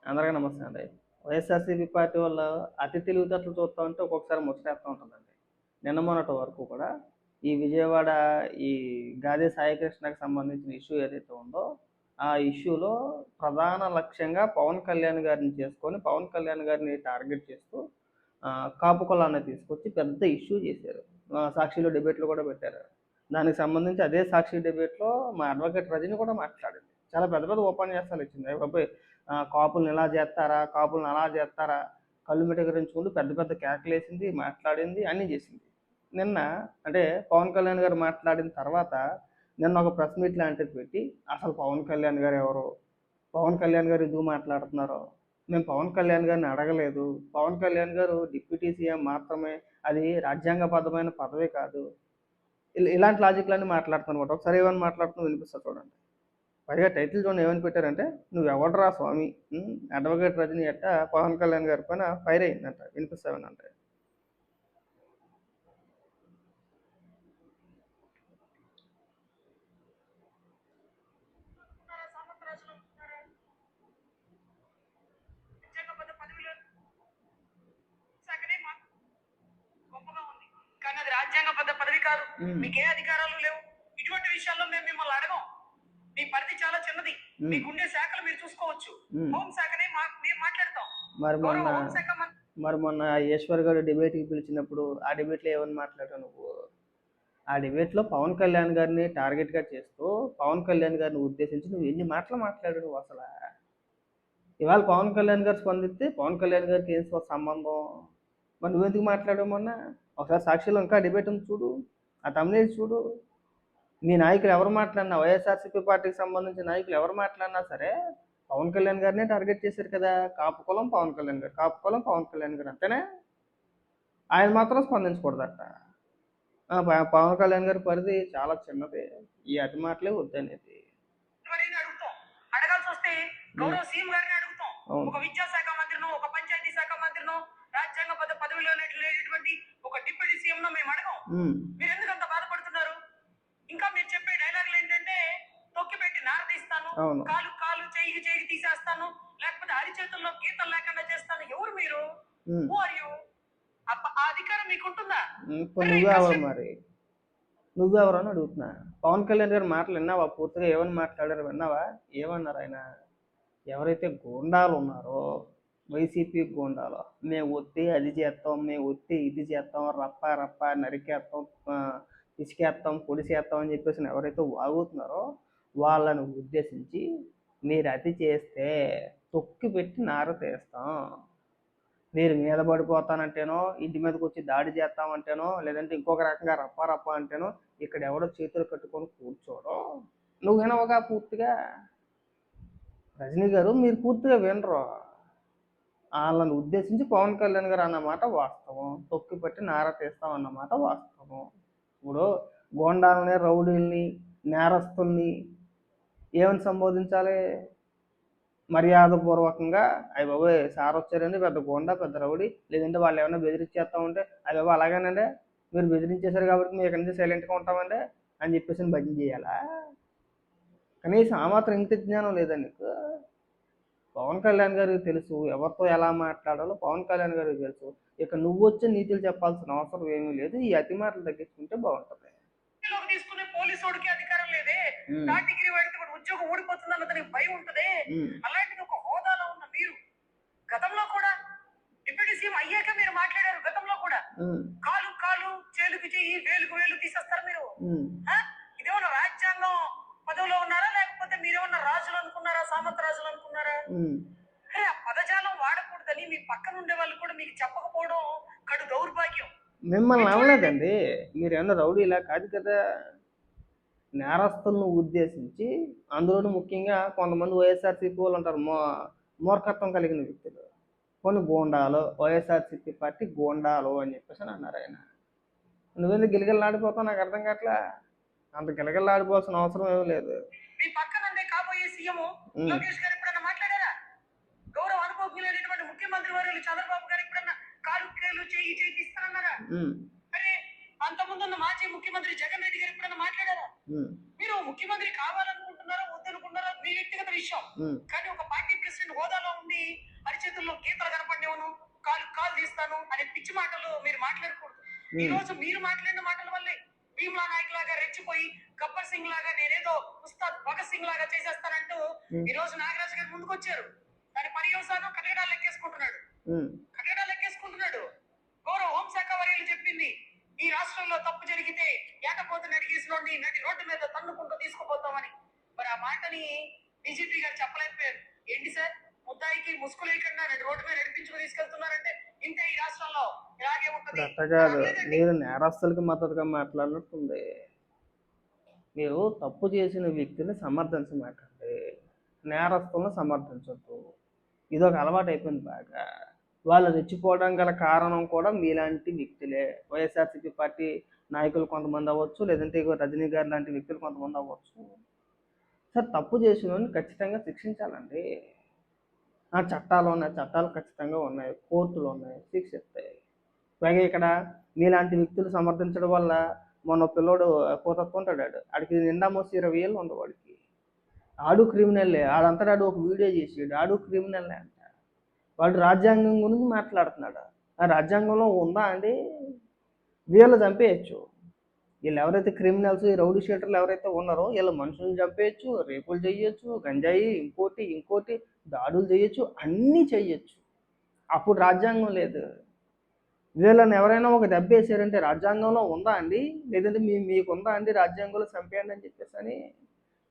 అందరికీ నమస్తే అండి. వైఎస్ఆర్‌సీపీ పార్టీ వాళ్ళు అతి తెలివితేటలు చూస్తా ఉంటే ఒక్కొక్కసారి ముచ్చటేస్తా ఉంటదండి. నిన్న మొన్నటి వరకు కూడా ఈ విజయవాడ ఈ గాదె సాయికృష్ణకి సంబంధించిన ఇష్యూ ఏదైతే ఉందో, ఆ ఇష్యూలో ప్రధాన లక్ష్యంగా పవన్ కళ్యాణ్ గారిని చేసుకొని, పవన్ కళ్యాణ్ గారిని టార్గెట్ చేస్తూ కాపు కులాన్ని తీసుకొచ్చి పెద్ద ఇష్యూ చేశారు. సాక్షిలో డిబేట్‌లు కూడా పెట్టారు. దానికి సంబంధించి అదే సాక్షి డిబేట్‌లో మా అడ్వకేట్ రజని కూడా మాట్లాడింది. చాలా పెద్ద పెద్ద ఉపన్యాసాలు ఇచ్చింది. అయ్య బాబోయ్! కాపుల్ని ఇలా చేస్తారా, కాపుల్ని అలా చేస్తారా, కళ్ళు మిటకరించుకుంటూ పెద్ద పెద్ద కేకలేసింది, మాట్లాడింది, అన్నీ చేసింది. నిన్న అంటే పవన్ కళ్యాణ్ గారు మాట్లాడిన తర్వాత నిన్న ఒక ప్రెస్ మీట్ లాంటిది పెట్టి అసలు పవన్ కళ్యాణ్ గారు ఎవరు, పవన్ కళ్యాణ్ గారు ఎందుకు మాట్లాడుతున్నారో, మేము పవన్ కళ్యాణ్ గారిని అడగలేదు, పవన్ కళ్యాణ్ గారు డిప్యూటీ సీఎం మాత్రమే, అది రాజ్యాంగబద్ధమైన పదవి కాదు, ఇలాంటి లాజిక్లన్నీ మాట్లాడుతున్నమాట. ఒకసారి ఏమని మాట్లాడుతుందో వినిపిస్తా చూడండి. పైగా టైటిల్ చూడండి ఏమని పెట్టారంటే, నువ్వెవడరా స్వామి, అడ్వకేట్ రజనీ అట్ట పవన్ కళ్యాణ్ గారి పైన ఫైర్ అయిందంట. వినిపిస్తామనంటే కానీ అది రాజ్యాంగబద్ధ పదవి కాదు. మీకే అధికారాలు లేవు. ఇటువంటి విషయాల్లో మేము మిమ్మల్ని అడగం. మీ పరిధి చాలా చిన్నది. మీకుండే శాఖలు మీరు చూసుకోవచ్చు. హోం శాఖనే మేము మాట్లాడతాం. మరి మొన్న ఈశ్వర్ గారు డిబేట్కి పిలిచినప్పుడు ఆ డిబేట్లో ఏమని మాట్లాడావు నువ్వు? ఆ డిబేట్లో పవన్ కళ్యాణ్ గారిని టార్గెట్గా చేస్తూ పవన్ కళ్యాణ్ గారిని ఉద్దేశించి నువ్వు ఎన్ని మాటలు మాట్లాడావు నువ్వు అసలు? ఇవాళ పవన్ కళ్యాణ్ గారు స్పందిస్తే పవన్ కళ్యాణ్ గారికి ఏం సంబంధం? మరి నువ్వెందుకు మాట్లాడావు మొన్న? ఒకసారి సాక్షిలో ఇంకా డిబేట్ ఉంది చూడు, ఆ తమిళ చూడు. మీ నాయకులు ఎవరు మాట్లాడినా, వైఎస్ఆర్సీపీ పార్టీకి సంబంధించిన నాయకులు ఎవరు మాట్లాడినా సరే పవన్ కళ్యాణ్ గారినే టార్గెట్ చేశారు కదా. కాపు కులం పవన్ కళ్యాణ్ గారు, కాపు కులం పవన్ కళ్యాణ్ గారు అంతేనే. ఆయన మాత్రం స్పందించకూడదట. పవన్ కళ్యాణ్ గారి పరిధి చాలా చిన్నది, ఈ అతి మాటలే వద్దనేది. అడగాల్సి వస్తే గౌరవ సీఎం గారిని అడుగుతాం. ఒక విద్యాశాఖ మంత్రినో, ఒక పంచాయతీ శాఖ మంత్రినో, రాజ్యాంగబద్ధ పదవిలో లేనటువంటి ఒక డిప్యూటీ సీఎం నో మేము అడగం. మీరు ఎందుకు అంత బాధపడుతున్నారు? ఇంకా మీరు చెప్పే డైలాగులు ఏంటంటే తొక్కి పెట్టి నారదీస్తాను, కాలు కాలు చేయి చేయి తీసేస్తాను, లేకపోతే అరిచేతుల్లో గీతలు లేకుండా చేస్తాను. ఎవరు మీరు? ఆ అధికారం మీకుంటుందా? మరి నువ్వెవరు అని అడుగుతున్నా. పవన్ కళ్యాణ్ గారి మాటలు విన్నావా? పూర్తిగా ఏమని మాట్లాడారు విన్నావా? ఏమన్నారు ఆయన? ఎవరైతే గూండాలు ఉన్నారో, వైసీపీ గూండాలు, మేము వస్తే అది చేస్తాం, మేము వస్తే ఇది చేస్తాం, రప్ప రప్ప నరికేస్తాం, ఇసుకేస్తాం, పొడిసేస్తాం అని చెప్పేసి ఎవరైతే వాగుతున్నారో వాళ్ళని ఉద్దేశించి మీరు అతి చేస్తే తొక్కి పెట్టి నార తీస్తాం, మీరు మీద పడిపోతానంటేనో, ఇంటి మీదకి వచ్చి దాడి చేస్తామంటేనో, లేదంటే ఇంకొక రకంగా రప్ప రప్ప అంటేనో ఇక్కడ ఎవడో చేతులు కట్టుకొని కూర్చోవడం నువ్వు వినవగా పూర్తిగా. రజనీ గారు మీరు పూర్తిగా వినరు. వాళ్ళని ఉద్దేశించి పవన్ కళ్యాణ్ గారు అన్నమాట వాస్తవం, తొక్కి పెట్టి నార తీస్తాం అన్నమాట వాస్తవం. ఇప్పుడు గోండాలని, రౌడీల్ని, నేరస్తుల్ని ఏమని సంబోధించాలి? మర్యాదపూర్వకంగా అయ్య బాబోయ్ సార్ వచ్చారండి, పెద్ద గోండా, పెద్ద రౌడీ, లేదంటే వాళ్ళు ఏమైనా బెదిరించేస్తా ఉంటే అయ్య బాబు అలాగేనండి మీరు బెదిరించేశారు కాబట్టి మేము ఎక్కడి నుంచి సైలెంట్గా ఉంటామండి అని చెప్పేసి భజన చేయాలా? కనీసం ఆ మాత్రం ఇంత జ్ఞానం లేదా నీకు? పవన్ కళ్యాణ్ గారికి తెలుసు ఎవరితో ఎలా మాట్లాడాలో, పవన్ కళ్యాణ్ గారికి తెలుసు. ఇక నువ్వు వచ్చి నీతులు చెప్పాల్సిన అవసరం ఏమీ లేదు. ఈ అతి మాటలు తగ్గించుకుంటే బాగుంటుంది. తీసుకునే పోలీసుడికి అధికారం లేదే, డిగ్రీ వాడితే ఉద్యోగం ఊడిపోతుంది అన్నది భయం ఉంటుంది. అలాంటిది ఒక హోదాలో ఉన్న మీరు గతంలో కూడా డిప్యూటీ సీఎం అయ్యాక మీరు మాట్లాడారు. గతంలో కూడా కాలు కాలు చేలుకు చెయ్యి వేలుకు వేలు తీసేస్తారు మీరు. ఇదేమన్నా రాజ్యాంగం పదవిలో ఉన్నారా, లేకపోతే మీరేమన్నా రాజులు అనుకున్నారా, సామంత రాజులు అనుకున్నారా? ఆ పదజాలం వాడకూడదని మీ పక్కన ఉండే వాళ్ళు కూడా మీకు చెప్పకపోవడం కడు దౌర్భాగ్యం. మిమ్మల్ని అనలేదండి, మీరు ఏమన్నా రౌడీ ఇలా కాదు కదా. నేరస్తులను ఉద్దేశించి, అందులోనూ ముఖ్యంగా కొంతమంది వైఎస్ఆర్సీపీ వాళ్ళు ఉంటారు, మూర్ఖత్వం కలిగిన వ్యక్తులు, కొన్ని గోండాలు, వైఎస్ఆర్సీపీ పార్టీ గోండాలు అని చెప్పేసి అన్నారు. ఆయన నువ్వెందుకు గిలగిల్లాడిపోతావు? నాకు అర్థం కావట్లా. అంత గిలగిల్లాడిపోవాల్సిన అవసరం ఏమీ లేదు. మీ పక్కన కాబోయే సీఎం లోకేష్ గారు ఎప్పుడన్నా మాట్లాడారా? గౌరవ అనుభవజ్ఞులైనటువంటి ముఖ్యమంత్రి వర్యులు చంద్రబాబు గారు ఎప్పుడన్నా కాలు కేలు చేయి చేయి తీస్తానన్నారా? అరే అంతకుముందున్న మాజీ ముఖ్యమంత్రి జగన్ రెడ్డి గారు ఎప్పుడన్నా మాట్లాడారా? మీరు ముఖ్యమంత్రి కావాలనుకుంటున్నారో వద్దనుకుంటున్నారో మీ వ్యక్తిగత విషయం, కానీ ఒక పార్టీ ప్రెసిడెంట్ హోదాలో ఉండి ఏంది అరిచేతుల్లో గీతలు కనపడినవను, కాలు కాలు తీస్తాను అనే పిచ్చి మాటలు మీరు మాట్లాడకూడదు. ఈ రోజు మీరు మాట్లాడిన మాటల వల్లే భీమ్లా నాయక్ లాగా రెచ్చిపోయి గబ్బర్ సింగ్ లాగా నేనేదో ఉస్తాద్ భగత్ సింగ్ లాగా చేసేస్తానంటూ ఈ రోజు నాగరాజు గారు ముందుకు వచ్చారు. దాని పర్యవసానం కట్టడాలు లెక్కేసుకుంటున్నాడు. కట్టడాలు లెక్కేసుకుంటున్నాడు. గౌరవ హోంశాఖ వర్యులు చెప్పింది, ఈ రాష్ట్రంలో తప్పు జరిగితే ఏటపోతు నడిగేసినోడిని నడి రోడ్డు మీద తన్నుకుంటూ తీసుకుపోతామని. మరి ఆ మాటని డీజీపీ గారు చెప్పలేకపోయారు. ఏంటి సార్, ముద్దాయికి ముసుగు లేకుండా నడి రోడ్డు మీద నడిపించుకు తీసుకెళ్తున్నారంటే ఇంతే ఈ రాష్ట్రంలో ఇలాగే ఉంటది. కాదు, మీరు నేరస్తులకి మద్దతుగా మాట్లాడినట్టుంది. మీరు తప్పు చేసిన వ్యక్తిని సమర్థించమాకండి, నేరస్తులను సమర్థించద్దు. ఇదొక అలవాటు అయిపోయింది బాగా. వాళ్ళు రెచ్చిపోవడం గల కారణం కూడా మీలాంటి వ్యక్తులే. వైఎస్ఆర్సీపీ పార్టీ నాయకులు కొంతమంది అవ్వచ్చు, లేదంటే రజనీ గారు లాంటి వ్యక్తులు కొంతమంది అవ్వచ్చు. సార్, తప్పు చేసిన వాళ్ళని ఖచ్చితంగా శిక్షించాలండి. చట్టాలు ఉన్నాయి, చట్టాలు ఖచ్చితంగా ఉన్నాయి, కోర్టులు ఉన్నాయి, శిక్షిస్తాయి. పైగా ఇక్కడ మీలాంటి వ్యక్తులు సమర్థించడం వల్ల మొన్న పిల్లోడు పోతత్తుంటాడు, ఆడికి నిండా మోసి 20 ఏళ్ళు ఉండవు. వాడికి ఆడు క్రిమినల్లే, ఆడంతటా ఆడు ఒక వీడియో చేసాడు, ఆడు క్రిమినల్లే అంట. వాడు రాజ్యాంగం గురించి మాట్లాడుతున్నాడు. ఆ రాజ్యాంగంలో ఉందా అండి? వీళ్ళు చంపేయచ్చు. వీళ్ళు ఎవరైతే క్రిమినల్స్, ఈ రౌడీ షీటర్లు ఎవరైతే ఉన్నారో వీళ్ళు మనుషులను చంపేయచ్చు, రేపులు చేయొచ్చు, గంజాయి ఇంకోటి దాడులు చేయొచ్చు, అన్నీ చెయ్యొచ్చు. అప్పుడు రాజ్యాంగం లేదు. వీళ్ళని ఎవరైనా ఒక దెబ్బ వేసారంటే రాజ్యాంగంలో ఉందా అండి? లేదంటే మీకు ఉందా అండి రాజ్యాంగంలో చంపేయండి అని చెప్పేసి అని?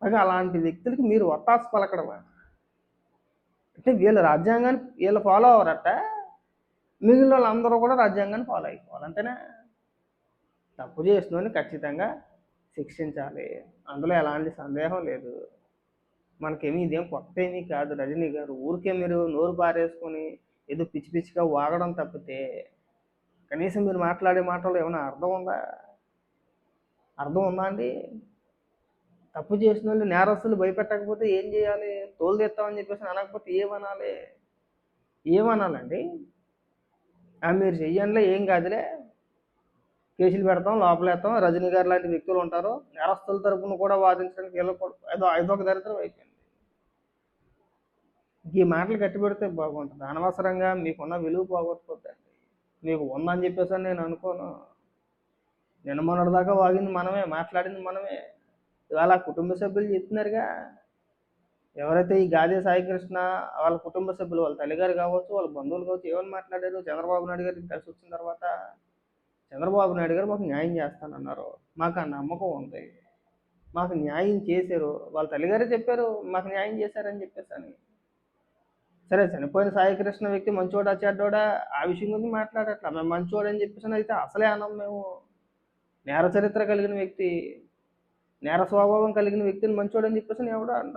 మరి అలాంటి వ్యక్తులకి మీరు ఒత్తాసు పలకడమా? అంటే వీళ్ళ రాజ్యాంగాన్ని వీళ్ళు ఫాలో అవ్వరట, మిగిలిన వాళ్ళందరూ కూడా రాజ్యాంగాన్ని ఫాలో అయిపోవాలి, అంతేనా? తప్పు చేసినోని ఖచ్చితంగా శిక్షించాలి, అందులో ఎలాంటి సందేహం లేదు. మనకేమీ ఇదేం కొత్త ఏమీ కాదు రజనీ గారు. ఊరికే మీరు నోరు పారేసుకొని ఏదో పిచ్చి పిచ్చిగా వాగడం తప్పితే కనీసం మీరు మాట్లాడే మాటల్లో ఏమైనా అర్థం ఉందా అండి? తప్పు చేసిన వాళ్ళు, నేరస్తులు భయపెట్టకపోతే ఏం చేయాలి? తోలు తెస్తామని చెప్పేసి అనకపోతే ఏమనాలండి? మీరు చెయ్యండిలే, ఏం కాదులే, కేసులు పెడతాం, లోపలేస్తాం, రజనీ గారు లాంటి వ్యక్తులు ఉంటారు, నేరస్తుల తరపున కూడా వాదించడానికి ఇదొక దరిద్రం అయిపోయింది. ఈ మాటలు కట్టి పెడితే బాగుంటుంది. అనవసరంగా మీకున్న విలువ పోగొట్టుకోద్దండి. మీకు ఉందని చెప్పేసి నేను అనుకోను. నిన్న మొన్నటిదాకా వాగింది మనమే, మాట్లాడింది మనమే. ఇవాళ కుటుంబ సభ్యులు చెప్తున్నారుగా, ఎవరైతే ఈ గాదే సాయికృష్ణ వాళ్ళ కుటుంబ సభ్యులు, వాళ్ళ తల్లిగారు కావచ్చు, వాళ్ళ బంధువులు కావచ్చు, ఏమని మాట్లాడారు? చంద్రబాబు నాయుడు గారికి కలిసి వచ్చిన తర్వాత చంద్రబాబు నాయుడు గారు మాకు న్యాయం చేస్తానన్నారు, మాకు ఆ నమ్మకం ఉంది, మాకు న్యాయం చేశారు. వాళ్ళ తల్లిగారే చెప్పారు మాకు న్యాయం చేశారని చెప్పేసి అని. సరే, చనిపోయిన సాయికృష్ణ వ్యక్తి మంచోడా చెడ్డోడా ఆ విషయం గురించి మాట్లాడట్లా. మేము మంచోడని చెప్పేసి అయితే అసలే అన్నాం మేము. నేర చరిత్ర కలిగిన వ్యక్తి, నేర స్వభావం కలిగిన వ్యక్తిని మంచోడని చెప్పేసి ఎవడో అంట.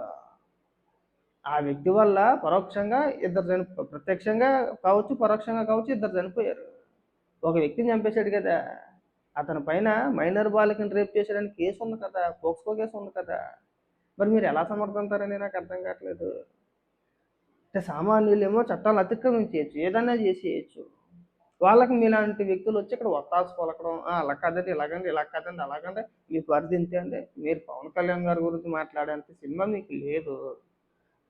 ఆ వ్యక్తి వల్ల పరోక్షంగా ప్రత్యక్షంగా కావచ్చు, పరోక్షంగా కావచ్చు, ఇద్దరు చనిపోయారు. ఒక వ్యక్తిని చంపేశాడు కదా, అతని పైన మైనర్ బాలికని రేప్ చేశాడని కేసు ఉంది కదా, పోక్స్కో కేసు ఉంది కదా. మరి మీరు ఎలా సమర్థించారని నాకు అర్థం కావట్లేదు. అంటే సామాన్యులేమో చట్టాలు అతిక్రమించేయచ్చు, ఏదన్నా చేసేయచ్చు. వాళ్ళకి మీలాంటి వ్యక్తులు వచ్చి ఇక్కడ ఒత్తాసు పలకడం, అలా కదండి ఇలాగండి, ఇలా కదండి అలాగంటే మీ పరిధి ఇంతే అండి. మీరు పవన్ కళ్యాణ్ గారి గురించి మాట్లాడేంత సినిమా మీకు లేదు.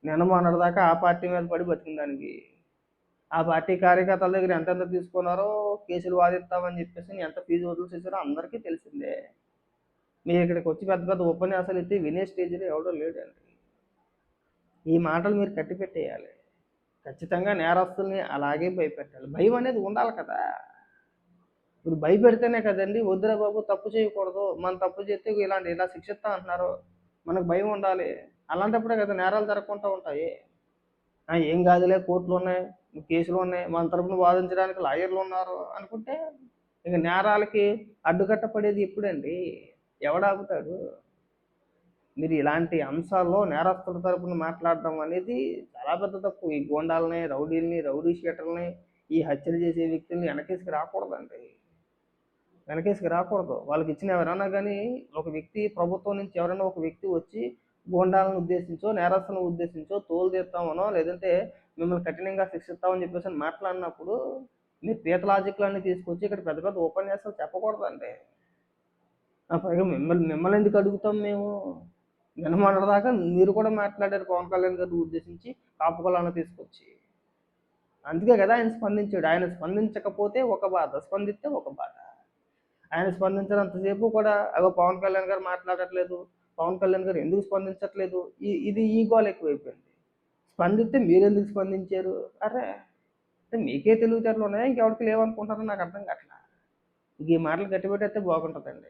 నిన్న మొన్నటిదాకా ఆ పార్టీ మీద పడి బతికిందానికి, ఆ పార్టీ కార్యకర్తల దగ్గర ఎంతెంత తీసుకున్నారో, కేసులు వాదిస్తామని చెప్పేసి ఎంత ఫీజు వసూలు చేశారో అందరికీ తెలిసిందే. మీరు ఇక్కడికి వచ్చి పెద్ద పెద్ద ఉపన్యాసాలు ఇస్తే వినే స్టేజ్లో ఎవడో లేడండి. ఈ మాటలు మీరు కట్టిపెట్టేయాలి. ఖచ్చితంగా నేరస్తుల్ని అలాగే భయపెట్టాలి. భయం అనేది ఉండాలి కదా. ఇప్పుడు భయపెడితేనే కదండి, వద్దురా బాబు తప్పు చేయకూడదు, మనం తప్పు చేస్తే ఇలా శిక్షిస్తా అంటున్నారు, మనకు భయం ఉండాలి. అలాంటప్పుడే కదా నేరాలు జరగకుండా ఉంటాయి. ఏం కాదులే, కోర్టులు ఉన్నాయి, కేసులు ఉన్నాయి, మన తరపున వాదించడానికి లాయర్లు ఉన్నారు అనుకుంటే ఇక నేరాలకి అడ్డుకట్ట పడేది ఎప్పుడండి? ఎవడాగుతాడు? మీరు ఇలాంటి అంశాల్లో నేరస్తుల తరపున మాట్లాడడం అనేది చాలా పెద్ద తప్పు. ఈ గోండాలని, రౌడీ షీటర్లని, ఈ హత్యలు చేసే వ్యక్తుల్ని వెనకేసుకు రాకూడదండి, వెనకేసుకు రాకూడదు. వాళ్ళకి ఇచ్చిన ఎవరైనా కానీ ఒక వ్యక్తి, ప్రభుత్వం నుంచి ఎవరైనా ఒక వ్యక్తి వచ్చి గోండాలను ఉద్దేశించో, నేరస్తులను ఉద్దేశించో తోలు తీస్తామనో, లేదంటే మిమ్మల్ని కఠినంగా శిక్షిస్తామని చెప్పేసి మాట్లాడినప్పుడు మీరు పీత లాజిక్లన్నీ తీసుకొచ్చి ఇక్కడ పెద్ద పెద్ద ఉపన్యాసాలు చెప్పకూడదండి. పైగా మిమ్మల్ని ఎందుకు అడుగుతాం మేము? నిన్న మొన్నటిదాకా మీరు కూడా మాట్లాడారు పవన్ కళ్యాణ్ గారిని ఉద్దేశించి, కాపుకులాన్ని తీసుకొచ్చి. అందుకే కదా ఆయన స్పందించాడు. ఆయన స్పందించకపోతే ఒక బాధ, స్పందిస్తే ఒక బాధ. ఆయన స్పందించినంతసేపు కూడా అగో పవన్ కళ్యాణ్ గారు మాట్లాడట్లేదు, పవన్ కళ్యాణ్ గారు ఎందుకు స్పందించట్లేదు, ఇది ఈ గోల ఎక్కువైపోయింది. స్పందిస్తే మీరెందుకు స్పందించారు? అరే అంటే మీకే తెలివితేటలు ఉన్నాయా, ఇంకెవరికి లేవనుకుంటారో నాకు అర్థం కావట్లా. ఈ మాటలు గట్టిపెట్టేస్తే బాగుంటుందండి.